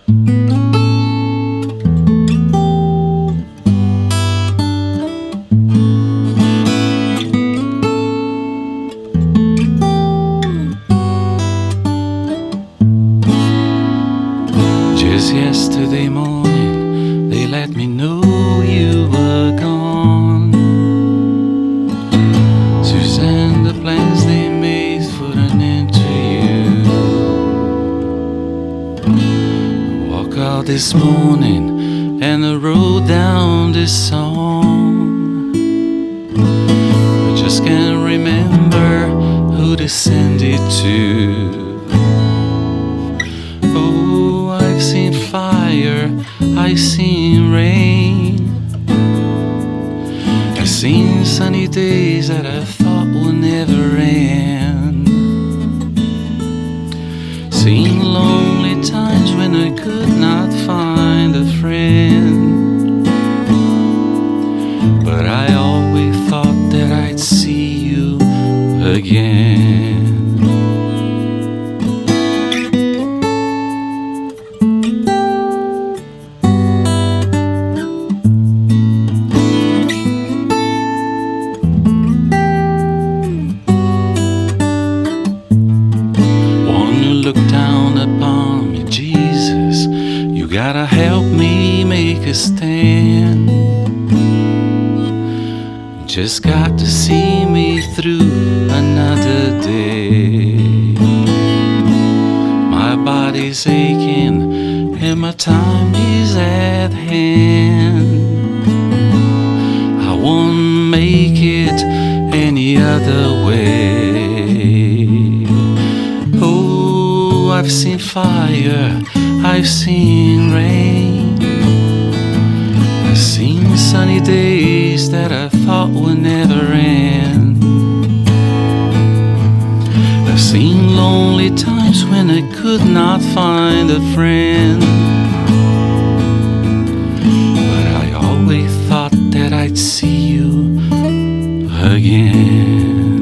Just yesterday morning, they let me know you were gone. Suzanne, the plans they made for an interview. Walk out this morning and I wrote down this song. I just can't remember who to send it to. I've seen fire, I've seen rain, I've seen sunny days that I thought would never end, seen lonely times when I could not find a friend, but I always thought that I'd see you again. Look down upon me, Jesus, you gotta help me make a stand. Just got to see me through another day. My body's aching and my time is at hand. I won't make it any other way. I've seen fire, I've seen rain, I've seen sunny days that I thought would never end, I've seen lonely times when I could not find a friend, but I always thought that I'd see you again.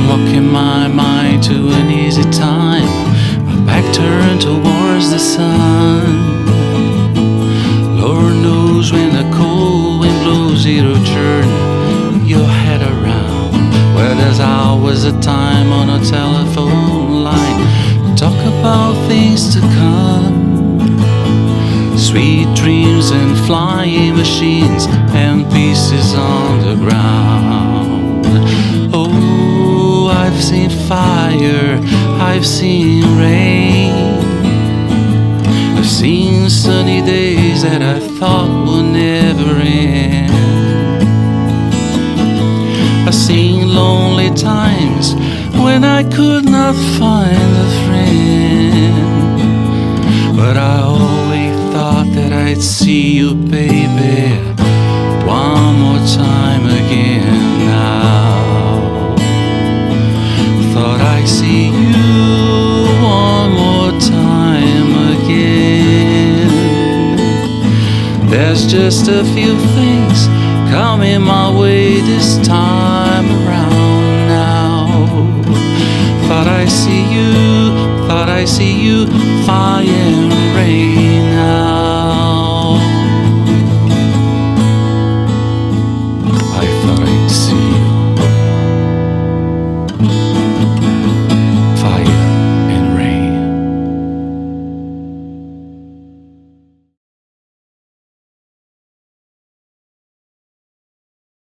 Walking my mind to an easy time, my back turned towards the sun. Lord knows when the cold wind blows, it'll turn your head around. Well, there's always a time on a telephone line, talk about things to come, sweet dreams and flying machines and pieces on the ground. I've seen fire, I've seen rain, I've seen sunny days that I thought would never end, I've seen lonely times when I could not find a friend, but I always thought that I'd see you, baby, one more time again now. Thought I'd see you one more time again. There's just a few things coming my way this time around now. Thought I see you, fire and rain.